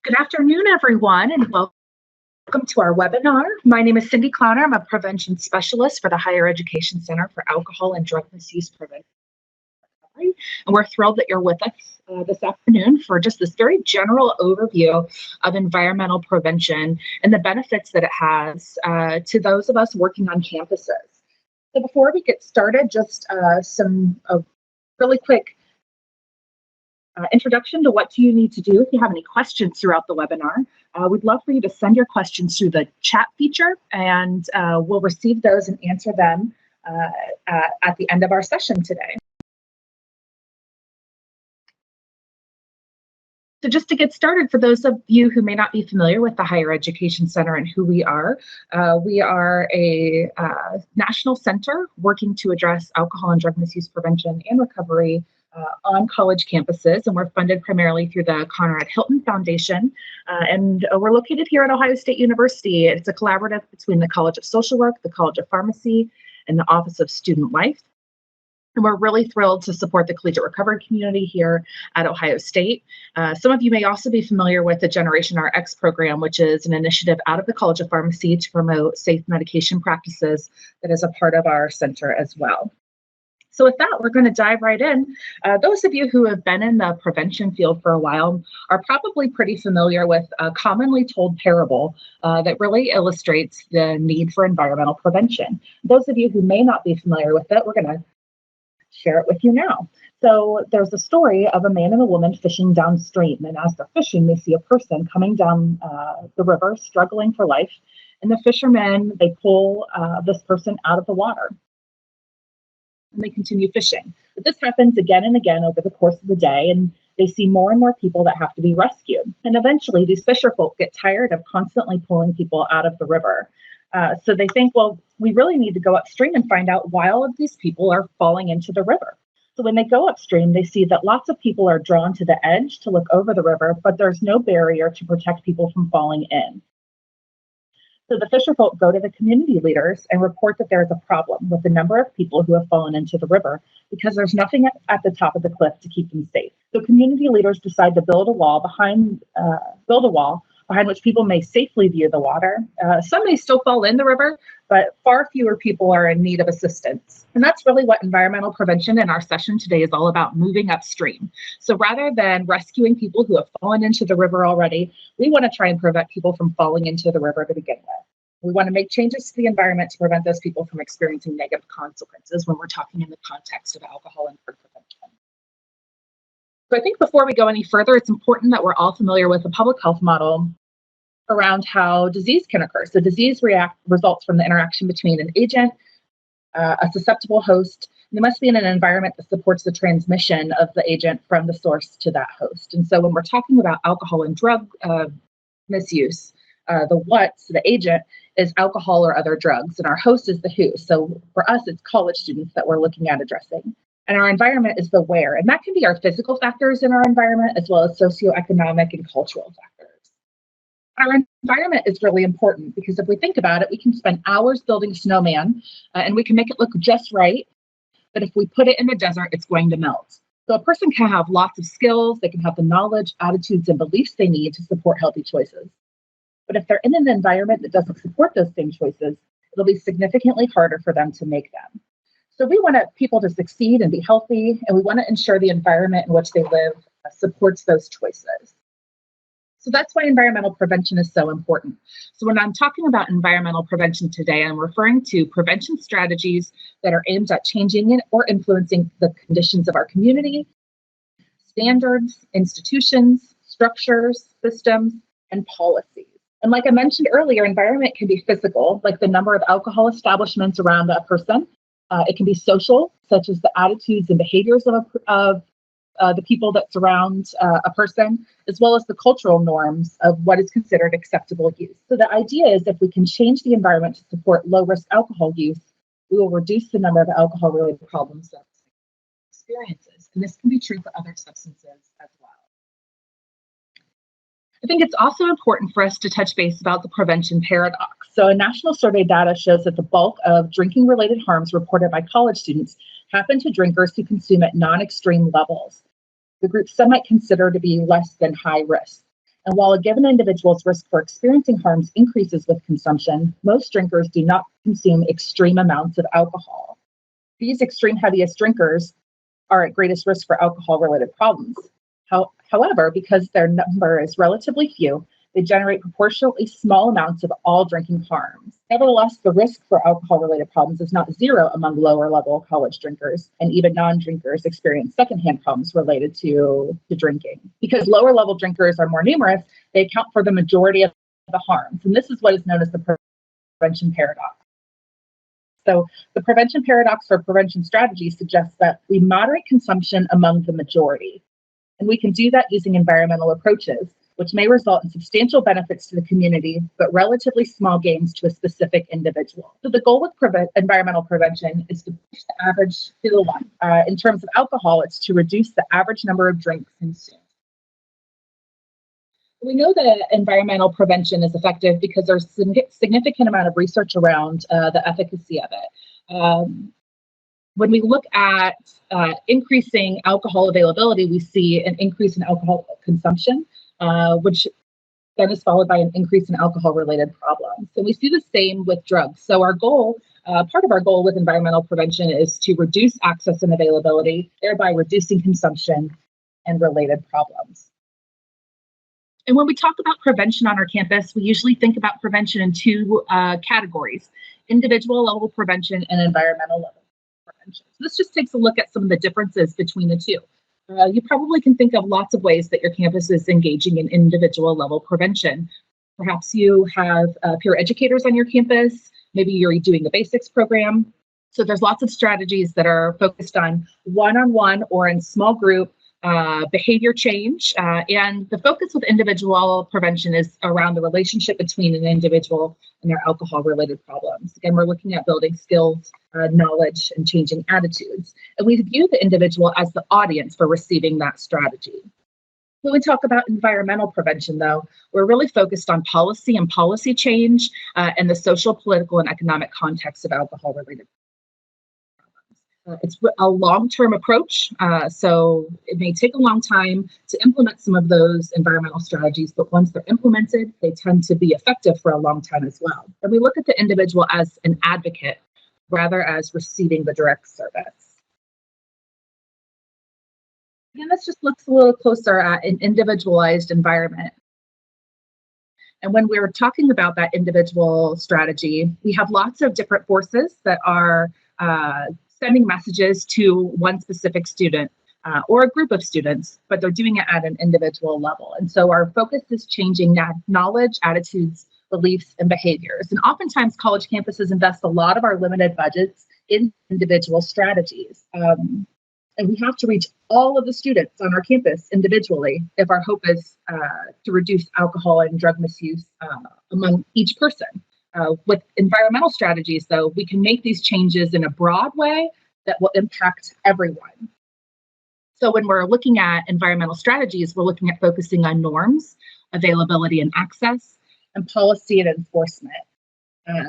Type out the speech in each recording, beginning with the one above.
Good afternoon, everyone, and welcome to our webinar. My name is Cindy Clowner. I'm a prevention specialist for the Higher Education Center for Alcohol and Drug Misuse Prevention. And we're thrilled that you're with us this afternoon for just this very general overview of environmental prevention and the benefits that it has to those of us working on campuses. So before we get started, just some really quick introduction to what do you need to do if you have any questions throughout the webinar. We'd love for you to send your questions through the chat feature, and we'll receive those and answer them at the end of our session today. So just to get started, for those of you who may not be familiar with the Higher Education Center and who we are a national center working to address alcohol and drug misuse prevention and recovery on college campuses, and we're funded primarily through the Conrad Hilton Foundation, and we're located here at Ohio State University. It's a collaborative between the College of Social Work, the College of Pharmacy, and the Office of Student Life. And we're really thrilled to support the collegiate recovery community here at Ohio State. Some of you may also be familiar with the Generation RX program, which is an initiative out of the College of Pharmacy to promote safe medication practices that is a part of our center as well. So with that, we're going to dive right in. Those of you who have been in the prevention field for a while are probably pretty familiar with a commonly told parable that really illustrates the need for environmental prevention. Those of you who may not be familiar with it, we're going to share it with you now. So there's a story of a man and a woman fishing downstream, and as they're fishing, they see a person coming down the river struggling for life, and the fishermen, they pull this person out of the water. And they continue fishing. But this happens again and again over the course of the day, and they see more and more people that have to be rescued. And eventually, these fisher folk get tired of constantly pulling people out of the river. So they think, well, we really need to go upstream and find out why all of these people are falling into the river. So when they go upstream, they see that lots of people are drawn to the edge to look over the river, but there's no barrier to protect people from falling in. So the fisherfolk go to the community leaders and report that there's a problem with the number of people who have fallen into the river because there's nothing at the top of the cliff to keep them safe. So community leaders decide to build a wall behind which people may safely view the water. Some may still fall in the river, but far fewer people are in need of assistance. And that's really what environmental prevention in our session today is all about, moving upstream. So rather than rescuing people who have fallen into the river already, we want to try and prevent people from falling into the river to begin with. We want to make changes to the environment to prevent those people from experiencing negative consequences when we're talking in the context of alcohol and drug prevention. So I think before we go any further, it's important that we're all familiar with the public health model around how disease can occur. So disease results from the interaction between an agent, a susceptible host, and there must be in an environment that supports the transmission of the agent from the source to that host. And so when we're talking about alcohol and drug misuse, the agent is alcohol or other drugs, and our host is the who. So for us, it's college students that we're looking at addressing. And our environment is the where, and that can be our physical factors in our environment as well as socioeconomic and cultural factors. Our environment is really important because if we think about it, we can spend hours building a snowman and we can make it look just right, but if we put it in the desert, it's going to melt. So a person can have lots of skills, they can have the knowledge, attitudes, and beliefs they need to support healthy choices. But if they're in an environment that doesn't support those same choices, it'll be significantly harder for them to make them. So we want people to succeed and be healthy, and we want to ensure the environment in which they live supports those choices. So that's why environmental prevention is so important. So when I'm talking about environmental prevention today, I'm referring to prevention strategies that are aimed at changing or influencing the conditions of our community, standards, institutions, structures, systems, and policies. And like I mentioned earlier, environment can be physical, like the number of alcohol establishments around a person. It can be social, such as the attitudes and behaviors of the people that surround a person, as well as the cultural norms of what is considered acceptable use. So the idea is if we can change the environment to support low-risk alcohol use, we will reduce the number of alcohol-related problems that experiences. And this can be true for other substances as well. I think it's also important for us to touch base about the prevention paradox. So a national survey data shows that the bulk of drinking-related harms reported by college students happen to drinkers who consume at non-extreme levels, the group some might consider to be less than high risk. And while a given individual's risk for experiencing harms increases with consumption, most drinkers do not consume extreme amounts of alcohol. These extreme heaviest drinkers are at greatest risk for alcohol-related problems. However, because their number is relatively few, they generate proportionally small amounts of all drinking harms. Nevertheless, the risk for alcohol-related problems is not zero among lower-level college drinkers, and even non-drinkers experience secondhand problems related to drinking. Because lower-level drinkers are more numerous, they account for the majority of the harms, and this is what is known as the prevention paradox. So the prevention paradox for prevention strategy suggests that we moderate consumption among the majority, and we can do that using environmental approaches, which may result in substantial benefits to the community, but relatively small gains to a specific individual. So the goal with environmental prevention is to push the average to the line. In terms of alcohol, it's to reduce the average number of drinks consumed. We know that environmental prevention is effective because there's a significant amount of research around the efficacy of it. When we look at increasing alcohol availability, we see an increase in alcohol consumption, which then is followed by an increase in alcohol-related problems. So we see the same with drugs. So our goal, part of our goal with environmental prevention is to reduce access and availability, thereby reducing consumption and related problems. And when we talk about prevention on our campus, we usually think about prevention in two categories: individual level prevention and environmental level prevention. So this just takes a look at some of the differences between the two. You probably can think of lots of ways that your campus is engaging in individual level prevention. Perhaps you have peer educators on your campus. Maybe you're doing the basics program. So there's lots of strategies that are focused on one-on-one or in small group behavior change. And the focus with individual prevention is around the relationship between an individual and their alcohol-related problems. Again, we're looking at building skills, knowledge, and changing attitudes. And we view the individual as the audience for receiving that strategy. When we talk about environmental prevention, though, we're really focused on policy and policy change and the social, political, and economic context of alcohol-related. It's a long-term approach, so it may take a long time to implement some of those environmental strategies, but once they're implemented, they tend to be effective for a long time as well. And we look at the individual as an advocate rather as receiving the direct service. And this just looks a little closer at an individualized environment. And when we're talking about that individual strategy, we have lots of different forces that are sending messages to one specific student or a group of students, but they're doing it at an individual level. And so our focus is changing knowledge, attitudes, beliefs, and behaviors. And oftentimes college campuses invest a lot of our limited budgets in individual strategies. And we have to reach all of the students on our campus individually if our hope is to reduce alcohol and drug misuse among each person. With environmental strategies, though, we can make these changes in a broad way that will impact everyone. So when we're looking at environmental strategies, we're looking at focusing on norms, availability and access, and policy and enforcement.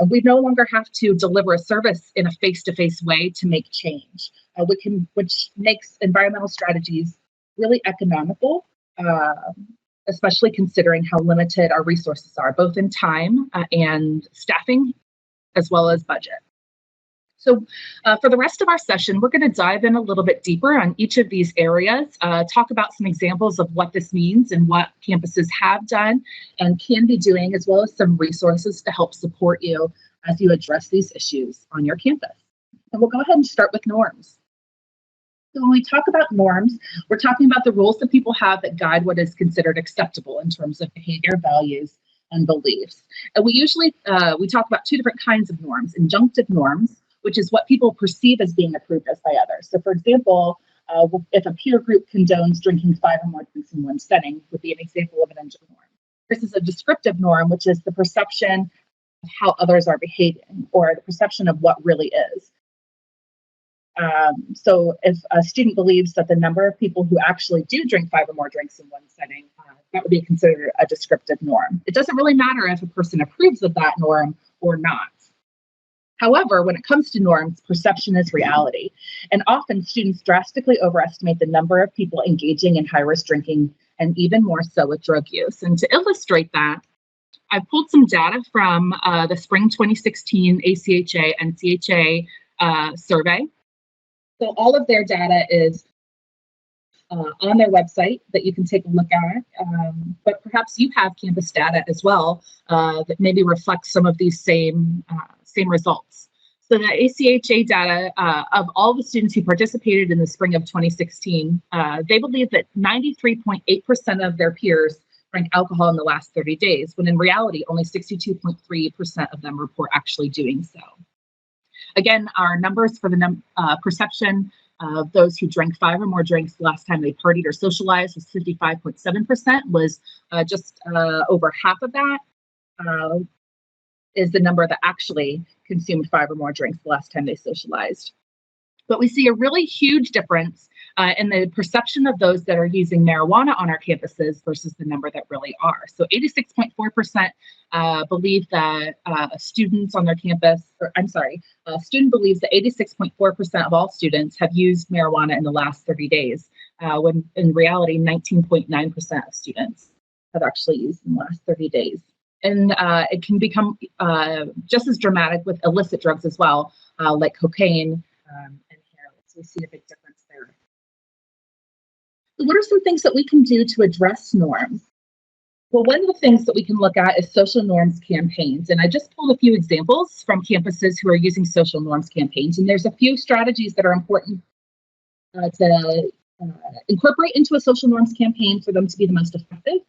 We no longer have to deliver a service in a face-to-face way to make change, which makes environmental strategies really economical, especially considering how limited our resources are, both in time and staffing, as well as budget. So for the rest of our session, we're going to dive in a little bit deeper on each of these areas, talk about some examples of what this means and what campuses have done and can be doing, as well as some resources to help support you as you address these issues on your campus. And we'll go ahead and start with norms. So when we talk about norms, we're talking about the rules that people have that guide what is considered acceptable in terms of behavior, values, and beliefs. And we usually, we talk about two different kinds of norms: injunctive norms, which is what people perceive as being approved as by others. So for example, if a peer group condones drinking 5 or more drinks in one setting, would be an example of an injunctive norm. This is a descriptive norm, which is the perception of how others are behaving, or the perception of what really is. So if a student believes that the number of people who actually do drink 5 or more drinks in one setting, that would be considered a descriptive norm. It doesn't really matter if a person approves of that norm or not. However, when it comes to norms, perception is reality. And often students drastically overestimate the number of people engaging in high-risk drinking and even more so with drug use. And to illustrate that, I pulled some data from the spring 2016 ACHA and CHA survey. So all of their data is on their website that you can take a look at, but perhaps you have campus data as well that maybe reflects some of these same results. So the ACHA data of all the students who participated in the spring of 2016, they believe that 93.8% of their peers drank alcohol in the last 30 days, when in reality, only 62.3% of them report actually doing so. Again, our numbers for the perception of those who drank 5 or more drinks the last time they partied or socialized was 55.7%, was just over half of that is the number that actually consumed 5 or more drinks the last time they socialized. But we see a really huge difference in the perception of those that are using marijuana on our campuses versus the number that really are. So 86.4% believe that students on their campus, a student believes that 86.4% of all students have used marijuana in the last 30 days, when in reality, 19.9% of students have actually used in the last 30 days. And it can become just as dramatic with illicit drugs as well, like cocaine and heroin. So we see a big difference there. So what are some things that we can do to address norms? Well, one of the things that we can look at is social norms campaigns. And I just pulled a few examples from campuses who are using social norms campaigns. And there's a few strategies that are important to incorporate into a social norms campaign for them to be the most effective.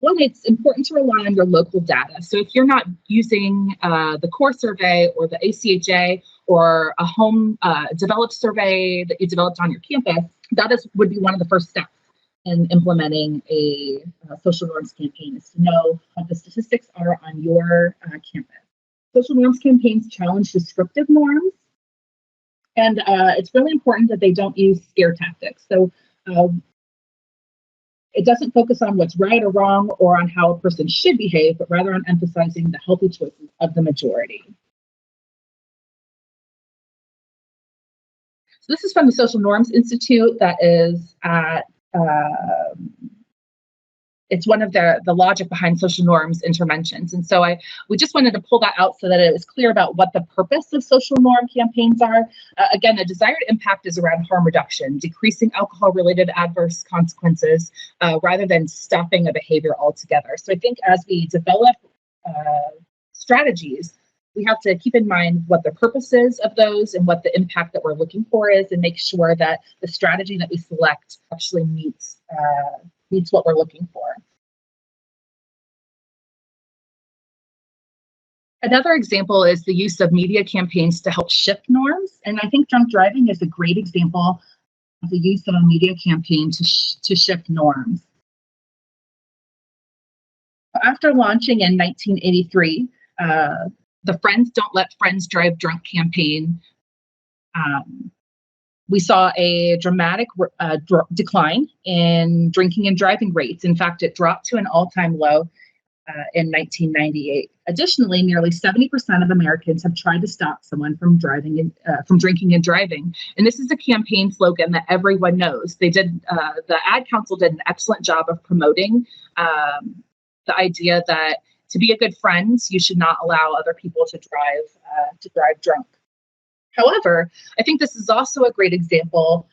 One, it's important to rely on your local data. So if you're not using the core survey or the ACHA or a home developed survey that you developed on your campus, that would be one of the first steps in implementing a social norms campaign, is to know what the statistics are on your campus. Social norms campaigns challenge descriptive norms, and it's really important that they don't use scare tactics. So it doesn't focus on what's right or wrong or on how a person should behave, but rather on emphasizing the healthy choices of the majority. So this is from the Social Norms Institute. That is at it's one of the logic behind social norms interventions. And so we just wanted to pull that out so that it was clear about what the purpose of social norm campaigns are. Again, the desired impact is around harm reduction, decreasing alcohol-related adverse consequences, rather than stopping a behavior altogether. So I think as we develop strategies, we have to keep in mind what the purpose is of those and what the impact that we're looking for is, and make sure that the strategy that we select actually meets what we're looking for. Another example is the use of media campaigns to help shift norms. And I think drunk driving is a great example of the use of a media campaign to shift norms. After launching in 1983, the Friends Don't Let Friends Drive Drunk campaign, we saw a dramatic decline in drinking and driving rates. In fact, it dropped to an all-time low in 1998. Additionally, nearly 70% of Americans have tried to stop someone from drinking and driving. And this is a campaign slogan that everyone knows. They did the Ad Council did an excellent job of promoting the idea that to be a good friend, you should not allow other people to drive drunk. However, I think this is also a great example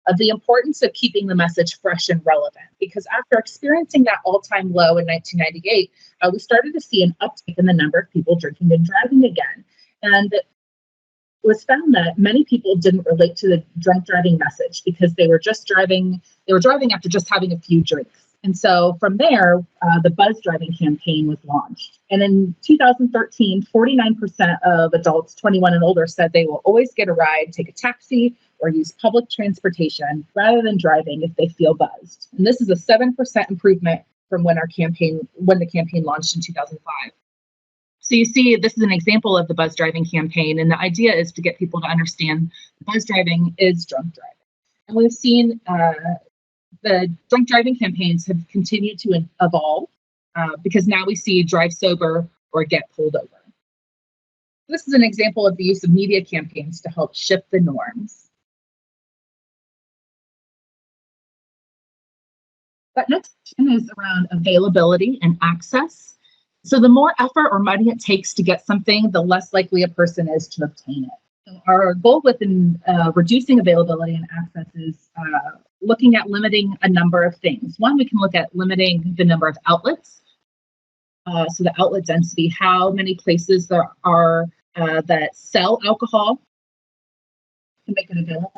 of the importance of keeping the message fresh and relevant, because after experiencing that all-time low in 1998, we started to see an uptick in the number of people drinking and driving again. And it was found that many people didn't relate to the drunk driving message because they were driving after just having a few drinks. And so from there, the Buzz Driving campaign was launched. And in 2013, 49% of adults 21 and older said they will always get a ride, take a taxi, or use public transportation rather than driving if they feel buzzed. And this is a 7% improvement from when the campaign launched in 2005. So you see, this is an example of the Buzz Driving campaign. And the idea is to get people to understand buzz driving is drunk driving. And we've seen the drunk driving campaigns have continued to evolve because now we see drive sober or get pulled over. This is an example of the use of media campaigns to help shift the norms. That next question is around availability and access. So the more effort or money it takes to get something, the less likely a person is to obtain it. So our goal within reducing availability and access is looking at limiting a number of things. One, we can look at limiting the number of outlets. So the outlet density, how many places there are that sell alcohol to make it available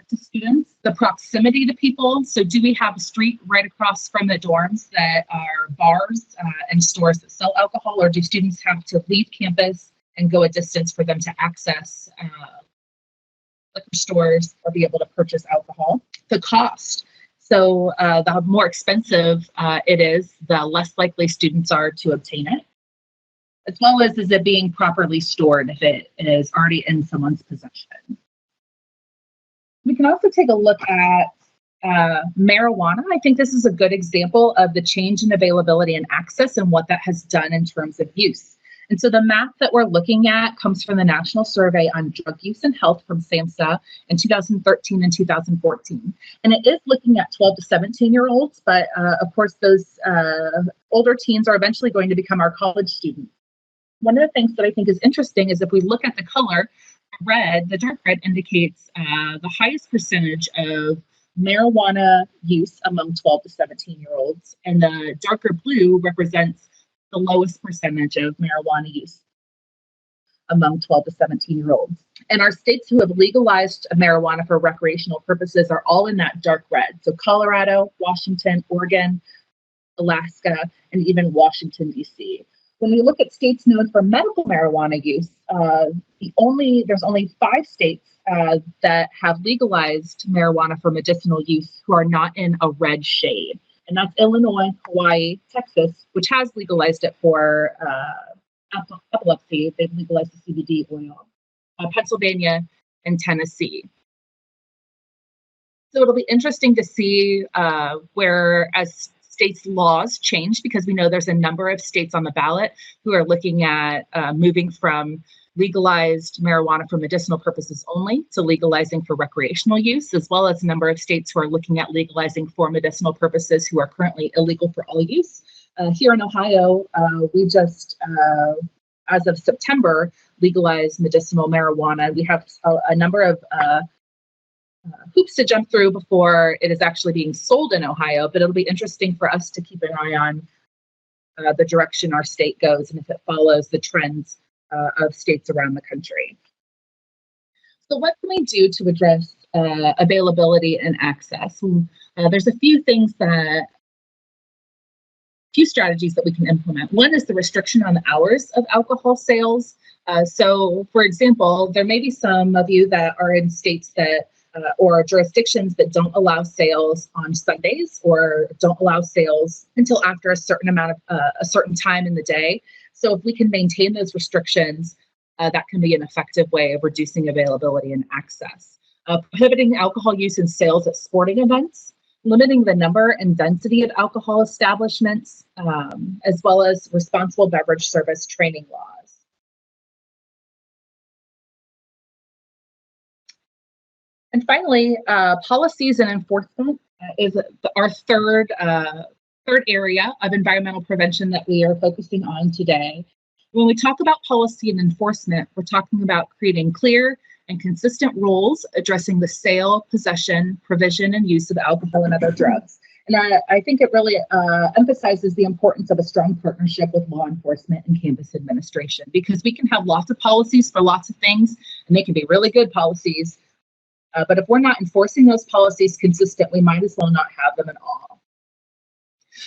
to students. The proximity to people. So do we have a street right across from the dorms that are bars and stores that sell alcohol, or do students have to leave campus and go a distance for them to access liquor stores or be able to purchase alcohol? The cost. So the more expensive it is, the less likely students are to obtain it, as well as is it being properly stored if it is already in someone's possession. We can also take a look at marijuana. I think this is a good example of the change in availability and access and what that has done in terms of use. And so the map that we're looking at comes from the National Survey on Drug Use and Health from SAMHSA in 2013 and 2014. And it is looking at 12 to 17-year-olds, but of course those older teens are eventually going to become our college students. One of the things that I think is interesting is if we look at the color, red, the dark red indicates the highest percentage of marijuana use among 12 to 17-year-olds, and the darker blue represents the lowest percentage of marijuana use among 12 to 17-year-olds. And our states who have legalized marijuana for recreational purposes are all in that dark red. So Colorado, Washington, Oregon, Alaska, and even Washington, D.C. When we look at states known for medical marijuana use, there's only 5 states that have legalized marijuana for medicinal use who are not in a red shade. And that's Illinois, Hawaii, Texas, which has legalized it for epilepsy. They've legalized the CBD oil. Pennsylvania and Tennessee. So it'll be interesting to see where, as states' laws change, because we know there's a number of states on the ballot who are looking at moving from legalized marijuana for medicinal purposes only to legalizing for recreational use, as well as a number of states who are looking at legalizing for medicinal purposes who are currently illegal for all use. Here in Ohio, we just, as of September, legalized medicinal marijuana. We have a number of hoops to jump through before it is actually being sold in Ohio, but it'll be interesting for us to keep an eye on the direction our state goes and if it follows the trends of states around the country. So what can we do to address availability and access? There's a few strategies that we can implement. One is the restriction on the hours of alcohol sales. So for example, there may be some of you that are in states that or jurisdictions that don't allow sales on Sundays or don't allow sales until after a certain time in the day. So if we can maintain those restrictions, that can be an effective way of reducing availability and access. Prohibiting alcohol use and sales at sporting events, limiting the number and density of alcohol establishments, as well as responsible beverage service training laws. And finally, policies and enforcement is our third area of environmental prevention that we are focusing on today. When we talk about policy and enforcement, we're talking about creating clear and consistent rules addressing the sale, possession, provision, and use of alcohol and other drugs. And I think it really emphasizes the importance of a strong partnership with law enforcement and campus administration, because we can have lots of policies for lots of things, and they can be really good policies. But if we're not enforcing those policies consistent, we might as well not have them at all.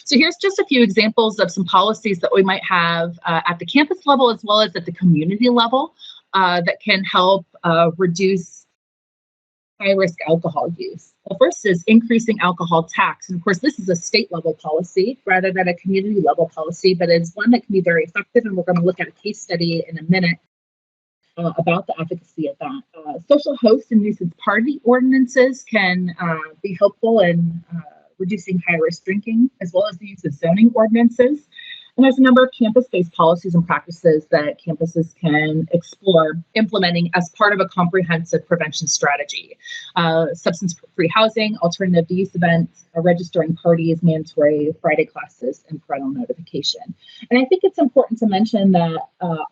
So here's just a few examples of some policies that we might have at the campus level as well as at the community level that can help reduce high-risk alcohol use. The first is increasing alcohol tax. And of course, this is a state level policy rather than a community level policy, but it's one that can be very effective. And we're going to look at a case study in a minute about the efficacy of that. Social host and nuisance party ordinances can be helpful in reducing high-risk drinking, as well as the use of zoning ordinances. And there's a number of campus-based policies and practices that campuses can explore implementing as part of a comprehensive prevention strategy. Substance-free housing, alternative use events, registering parties, mandatory Friday classes, and parental notification. And I think it's important to mention that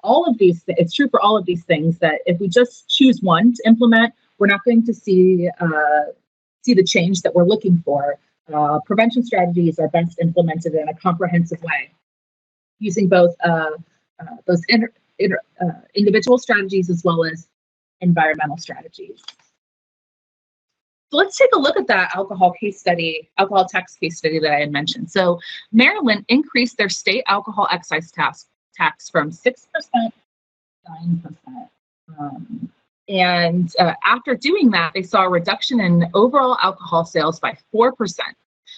all of these, it's true for all of these things, that if we just choose one to implement, we're not going to see the change that we're looking for. Prevention strategies are best implemented in a comprehensive way, using both those individual strategies as well as environmental strategies. So let's take a look at that alcohol tax case study that I had mentioned. So Maryland increased their state alcohol excise tax from 6% to 9%. And after doing that, they saw a reduction in overall alcohol sales by 4%.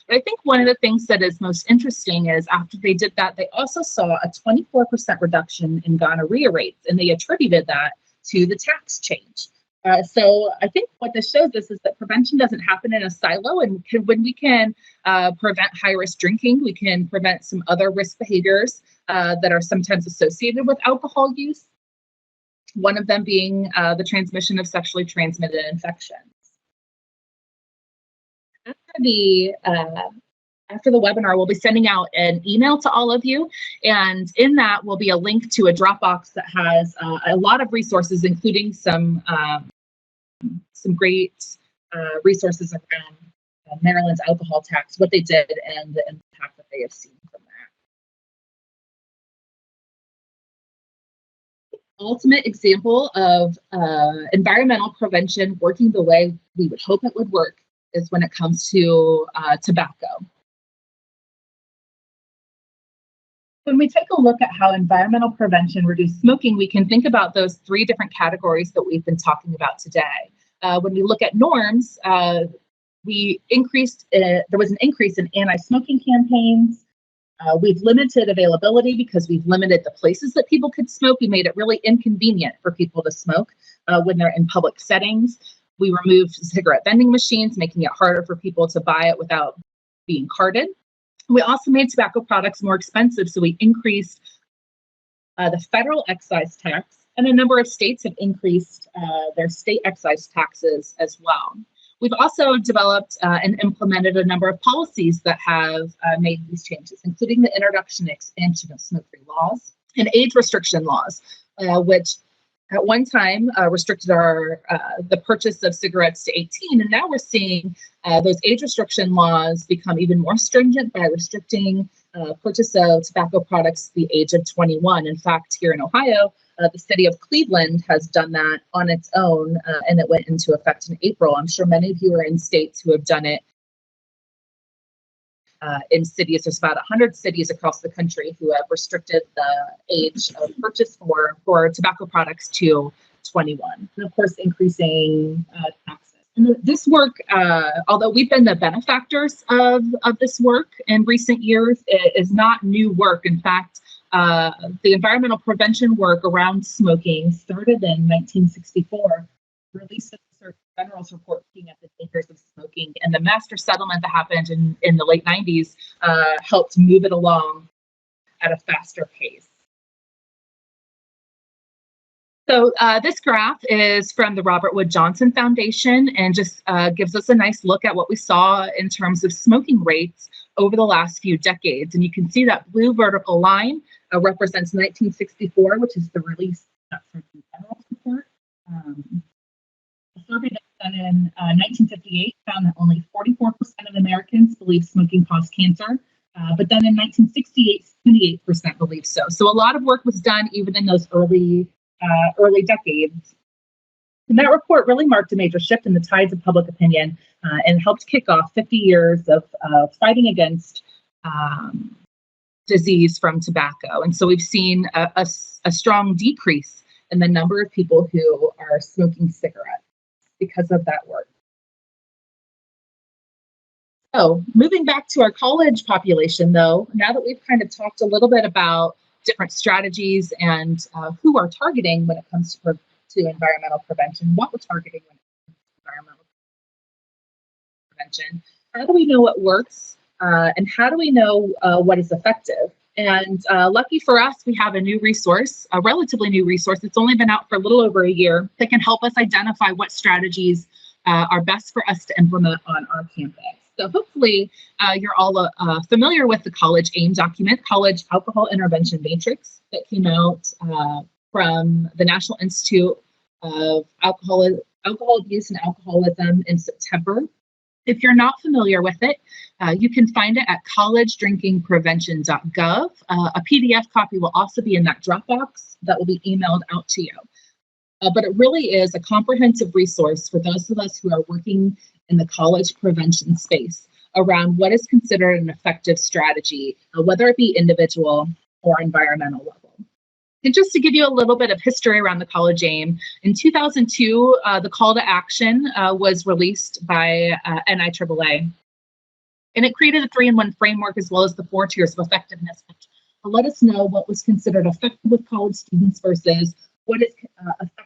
But I think one of the things that is most interesting is after they did that, they also saw a 24% reduction in gonorrhea rates, and they attributed that to the tax change. So I think what this shows us is that prevention doesn't happen in a silo, and when we can prevent high-risk drinking, we can prevent some other risk behaviors that are sometimes associated with alcohol use, one of them being the transmission of sexually transmitted infections. After the webinar, we'll be sending out an email to all of you, and in that will be a link to a Dropbox that has a lot of resources, including some great resources around Maryland's alcohol tax, what they did, and the impact that they have seen from that. The ultimate example of environmental prevention working the way we would hope it would work is when it comes to tobacco. When we take a look at how environmental prevention reduces smoking, we can think about those three different categories that we've been talking about today. When we look at norms, there was an increase in anti-smoking campaigns. We've limited availability because we've limited the places that people could smoke. We made it really inconvenient for people to smoke when they're in public settings. We removed cigarette vending machines, making it harder for people to buy it without being carded. We also made tobacco products more expensive, so we increased the federal excise tax, and a number of states have increased their state excise taxes as well. We've also developed and implemented a number of policies that have made these changes, including the introduction and expansion of smoke-free laws and age restriction laws, which at one time restricted the purchase of cigarettes to 18, and now we're seeing those age restriction laws become even more stringent by restricting purchase of tobacco products to the age of 21. In fact, here in Ohio, the city of Cleveland has done that on its own, and it went into effect in April. I'm sure many of you are in states who have done it in cities. There's about 100 cities across the country who have restricted the age of purchase for tobacco products to 21, and of course increasing taxes. And this work, although we've been the benefactors of this work in recent years, it is not new work. In fact, the environmental prevention work around smoking started in 1964, released a federal's report looking at the dangers of smoking, and the master settlement that happened in the late 90s helped move it along at a faster pace. So this graph is from the Robert Wood Johnson Foundation, and just gives us a nice look at what we saw in terms of smoking rates over the last few decades. And you can see that blue vertical line represents 1964, which is the release of the federal's report. A survey that was done in 1958 found that only 44% of Americans believe smoking caused cancer, but then in 1968, 78% believe so. So a lot of work was done even in those early decades. And that report really marked a major shift in the tides of public opinion and helped kick off 50 years of fighting against disease from tobacco. And so we've seen a strong decrease in the number of people who are smoking cigarettes because of that work. So moving back to our college population, though, now that we've kind of talked a little bit about different strategies and who we're targeting when it comes to environmental prevention, what we're targeting when it comes to environmental prevention, how do we know what works and how do we know what is effective? And lucky for us, we have a new resource, a relatively new resource. It's only been out for a little over a year that can help us identify what strategies are best for us to implement on our campus. So hopefully you're all familiar with the College AIM document, College Alcohol Intervention Matrix, that came out from the National Institute of Alcohol Abuse and Alcoholism in September. If you're not familiar with it, you can find it at collegedrinkingprevention.gov. A PDF copy will also be in that Dropbox that will be emailed out to you. But it really is a comprehensive resource for those of us who are working in the college prevention space around what is considered an effective strategy, whether it be individual or environmental level. And just to give you a little bit of history around the College AIM, in 2002, the call to action was released by NIAAA. And it created a 3-in-1 framework as well as the 4 tiers of effectiveness, which let us know what was considered effective with college students versus what is effective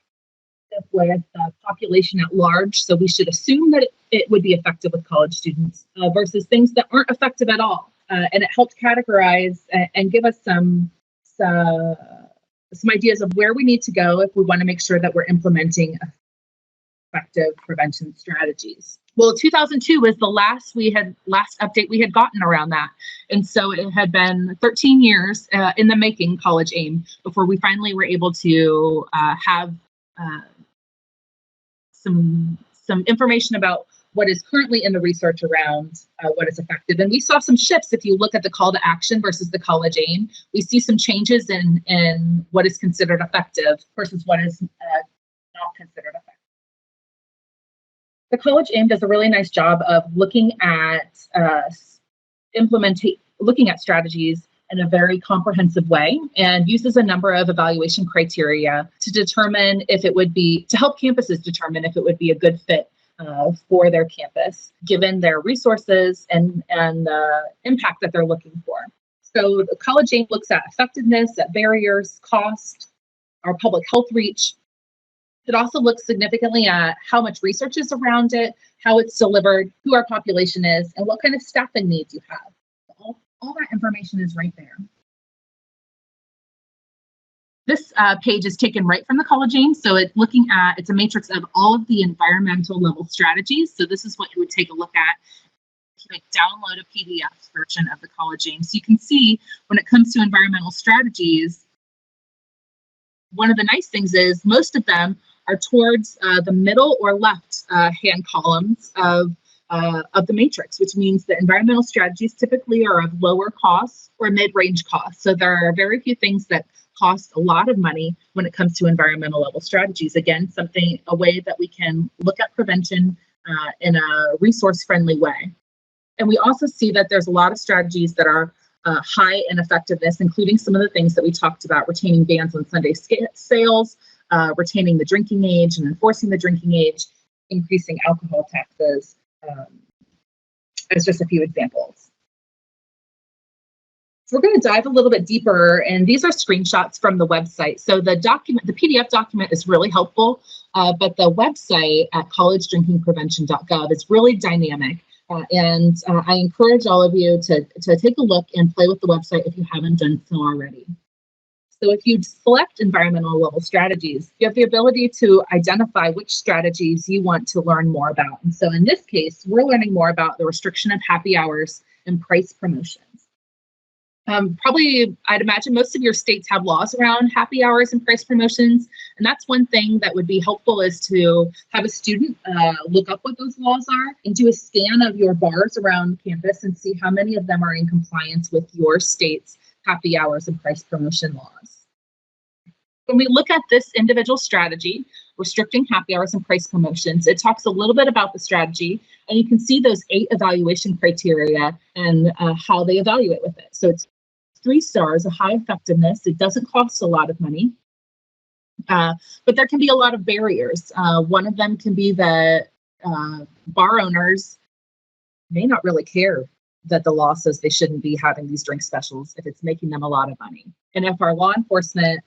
with the population at large. So we should assume that it would be effective with college students versus things that aren't effective at all. And it helped categorize and give us some ideas of where we need to go if we want to make sure that we're implementing effective prevention strategies. Well, 2002 was the last update we had gotten around that. And so it had been 13 years in the making, College AIM, before we finally were able to have some information about what is currently in the research around what is effective. And we saw some shifts. If you look at the call to action versus the College AIM, we see some changes in what is considered effective versus what is not considered effective. The College AIM does a really nice job of looking at looking at strategies in a very comprehensive way and uses a number of evaluation criteria to determine if it would be, to help campuses determine if it would be a good fit for their campus, given their resources and the impact that they're looking for. So the College AIM looks at effectiveness, at barriers, cost, our public health reach. It also looks significantly at how much research is around it, how it's delivered, who our population is, and what kind of staffing needs you have. All that information is right there. This page is taken right from the College AIM. So it's a matrix of all of the environmental level strategies. So this is what you would take a look at if you would download a PDF version of the College AIM. So you can see when it comes to environmental strategies, one of the nice things is most of them are towards the middle or left hand columns of the matrix, which means that environmental strategies typically are of lower costs or mid-range costs. So there are very few things that cost a lot of money when it comes to environmental level strategies. Again, a way that we can look at prevention in a resource-friendly way. And we also see that there's a lot of strategies that are high in effectiveness, including some of the things that we talked about: retaining bans on Sunday sales, retaining the drinking age and enforcing the drinking age, increasing alcohol taxes, as just a few examples. So we're going to dive a little bit deeper, and these are screenshots from the website. So the PDF document is really helpful, but the website at collegedrinkingprevention.gov is really dynamic. And I encourage all of you to take a look and play with the website if you haven't done so already. So if you select environmental level strategies, you have the ability to identify which strategies you want to learn more about. And so in this case, we're learning more about the restriction of happy hours and price promotions. Probably, I'd imagine most of your states have laws around happy hours and price promotions. And that's one thing that would be helpful, is to have a student look up what those laws are and do a scan of your bars around campus and see how many of them are in compliance with your state's happy hours and price promotion laws. When we look at this individual strategy, restricting happy hours and price promotions, it talks a little bit about the strategy, and you can see those 8 evaluation criteria and how they evaluate with it. So it's 3 stars, a high effectiveness. It doesn't cost a lot of money, but there can be a lot of barriers. One of them can be that bar owners may not really care that the law says they shouldn't be having these drink specials if it's making them a lot of money. And if our law enforcement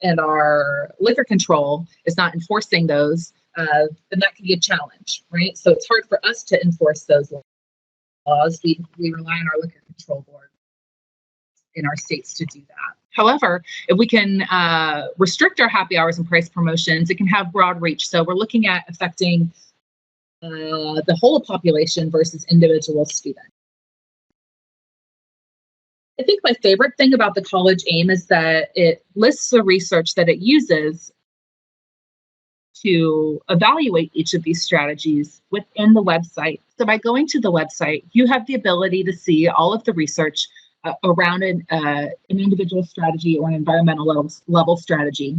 and our liquor control is not enforcing those, then that can be a challenge, right? So it's hard for us to enforce those laws. We rely on our liquor control board. in our states to do that. However, if we can restrict our happy hours and price promotions, it can have broad reach. So we're looking at affecting the whole population versus individual students. I think my favorite thing about the college AIM is that it lists the research that it uses to evaluate each of these strategies within the website. So by going to the website, you have the ability to see all of the research around an individual strategy or an environmental level strategy,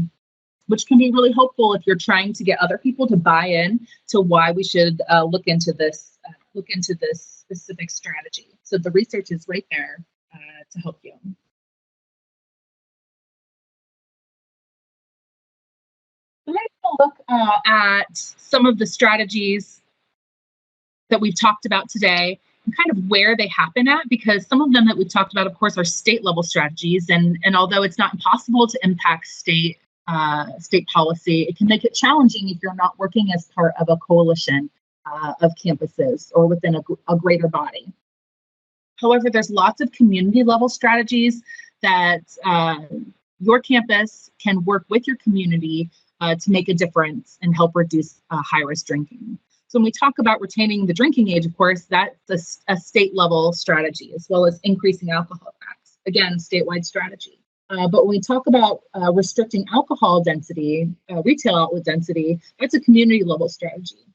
which can be really helpful if you're trying to get other people to buy in to why we should look into this specific strategy. So the research is right there to help you. We're going to look at some of the strategies that we've talked about today and kind of where they happen at, because some of them that we've talked about, of course, are state level strategies. And although it's not impossible to impact state policy, it can make it challenging if you're not working as part of a coalition of campuses or within a greater body. However, there's lots of community level strategies that your campus can work with your community to make a difference and help reduce high-risk drinking. So when we talk about retaining the drinking age, of course, that's a state level strategy, as well as increasing alcohol tax. Again, statewide strategy. But when we talk about restricting alcohol density, retail outlet density, that's a community level strategy.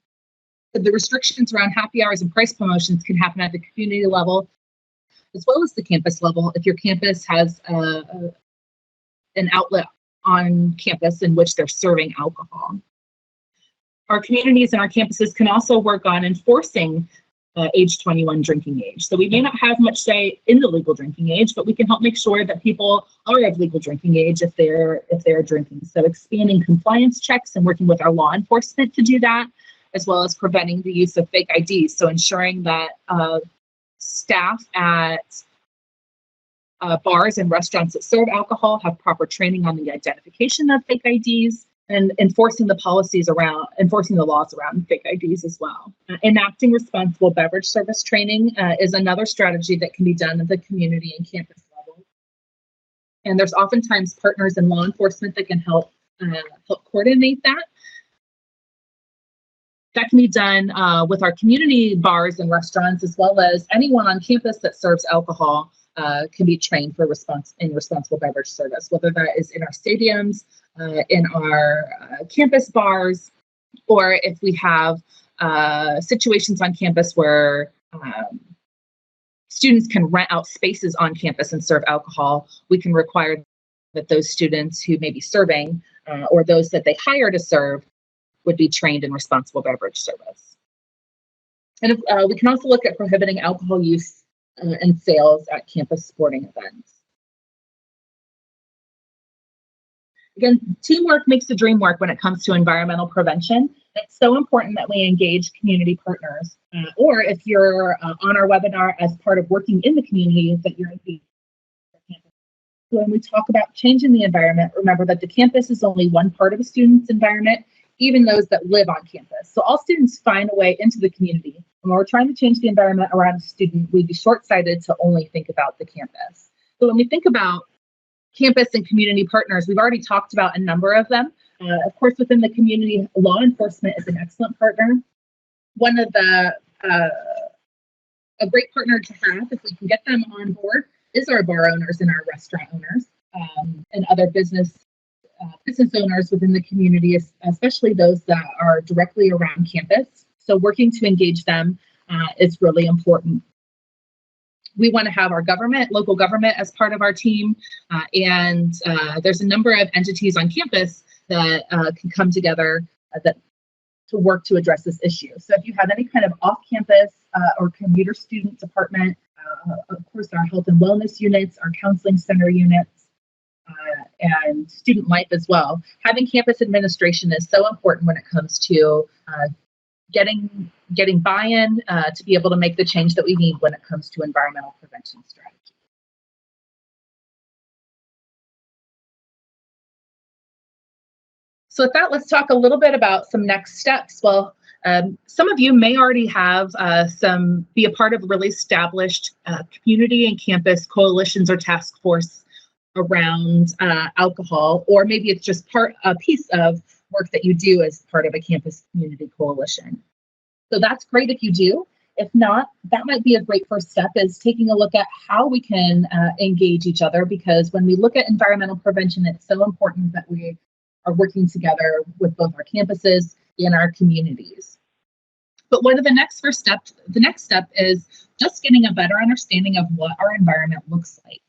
The restrictions around happy hours and price promotions can happen at the community level, as well as the campus level, if your campus has an outlet on campus in which they're serving alcohol. Our communities and our campuses can also work on enforcing age 21 drinking age. So we may not have much say in the legal drinking age, but we can help make sure that people are of legal drinking age if they're drinking. So expanding compliance checks and working with our law enforcement to do that, as well as preventing the use of fake IDs. So ensuring that staff at bars and restaurants that serve alcohol have proper training on the identification of fake IDs, and enforcing the laws around fake IDs as well. Enacting responsible beverage service training is another strategy that can be done at the community and campus level. And there's oftentimes partners in law enforcement that can help coordinate that. That can be done with our community bars and restaurants, as well as anyone on campus that serves alcohol can be trained for responsible beverage service, whether that is in our stadiums, in our campus bars, or if we have situations on campus where students can rent out spaces on campus and serve alcohol, we can require that those students who may be serving or those that they hire to serve would be trained in responsible beverage service. And we can also look at prohibiting alcohol use and sales at campus sporting events. Again, teamwork makes the dream work when it comes to environmental prevention. It's so important that we engage community partners, or if you're on our webinar as part of working in the community, that you're engaged with the campus. So when we talk about changing the environment, remember that the campus is only one part of a student's environment, even those that live on campus. So all students find a way into the community. And when we're trying to change the environment around a student, we'd be short-sighted to only think about the campus. So when we think about campus and community partners, we've already talked about a number of them. Of course, within the community, law enforcement is an excellent partner. One of a great partner to have, if we can get them on board, is our bar owners and our restaurant owners and other business owners within the community, especially those that are directly around campus. So working to engage them is really important. We want to have our local government as part of our team, and there's a number of entities on campus that can come together to work to address this issue. So if you have any kind of off-campus or commuter student department, of course our health and wellness units, our counseling center units, and student life as well. Having campus administration is so important when it comes to getting buy-in to be able to make the change that we need when it comes to environmental prevention strategy. So with that, let's talk a little bit about some next steps. Well, Some of you may already have be a part of really established community and campus coalitions or task force around alcohol, or maybe it's just a piece of work that you do as part of a campus community coalition. So that's great if you do. If not, that might be a great first step, is taking a look at how we can engage each other, because when we look at environmental prevention, it's so important that we are working together with both our campuses and our communities. But one of the next step is just getting a better understanding of what our environment looks like.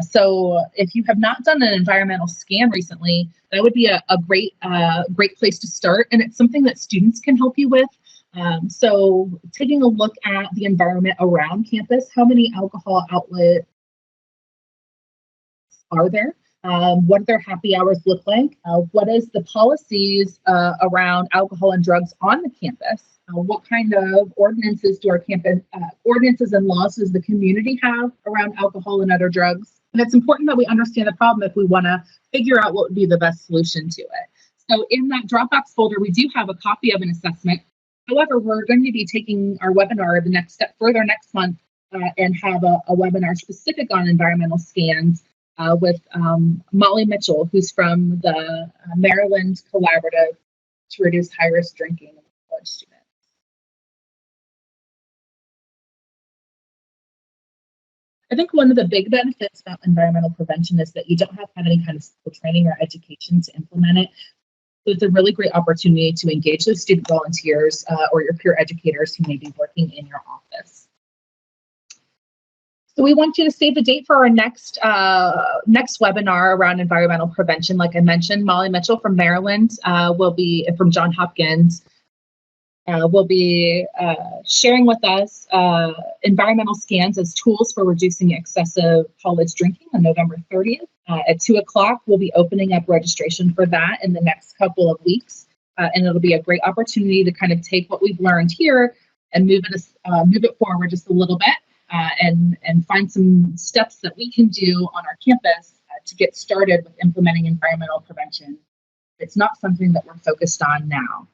So if you have not done an environmental scan recently, that would be a great place to start, and it's something that students can help you with. So taking a look at the environment around campus, how many alcohol outlets are there? What do their happy hours look like? What is the policies around alcohol and drugs on the campus? What kind of ordinances do our campus, ordinances and laws does the community have around alcohol and other drugs? And it's important that we understand the problem if we want to figure out what would be the best solution to it. So in that Dropbox folder, we do have a copy of an assessment. However, we're going to be taking our webinar the next step further next month and have a webinar specific on environmental scans with Molly Mitchell, who's from the Maryland Collaborative to Reduce High-Risk Drinking of College Students. I think one of the big benefits about environmental prevention is that you don't have to have any kind of school training or education to implement it. So it's a really great opportunity to engage those student volunteers or your peer educators who may be working in your office. So we want you to save the date for our next webinar around environmental prevention. Like I mentioned, Molly Mitchell from Maryland from Johns Hopkins will be sharing with us environmental scans as tools for reducing excessive college drinking on November 30th. At 2 o'clock, we'll be opening up registration for that in the next couple of weeks. And it'll be a great opportunity to kind of take what we've learned here and move it forward just a little bit and find some steps that we can do on our campus to get started with implementing environmental prevention. It's not something that we're focused on now.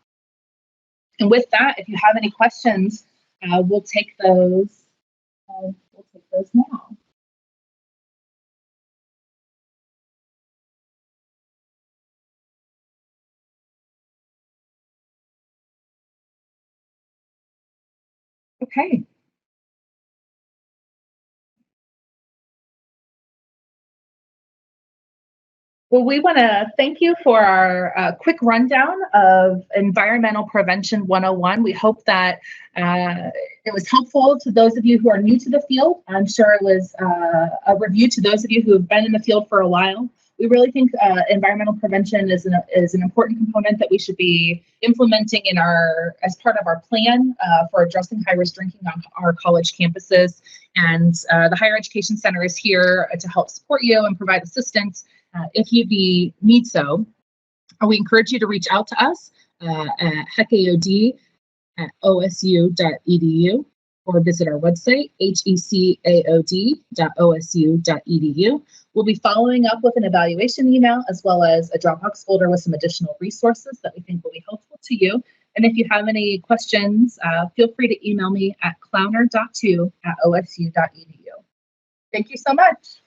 And with that, if you have any questions, we'll take those. Now. Okay. Well, we want to thank you for our quick rundown of Environmental Prevention 101. We hope that it was helpful to those of you who are new to the field. I'm sure it was a review to those of you who have been in the field for a while. We really think environmental prevention is an important component that we should be implementing as part of our plan for addressing high-risk drinking on our college campuses. And the Higher Education Center is here to help support you and provide assistance if you need so. We encourage you to reach out to us at hecaod@osu.edu or visit our website, hecaod.osu.edu. We'll be following up with an evaluation email as well as a Dropbox folder with some additional resources that we think will be helpful to you. And if you have any questions, feel free to email me at clowner.2@osu.edu. Thank you so much.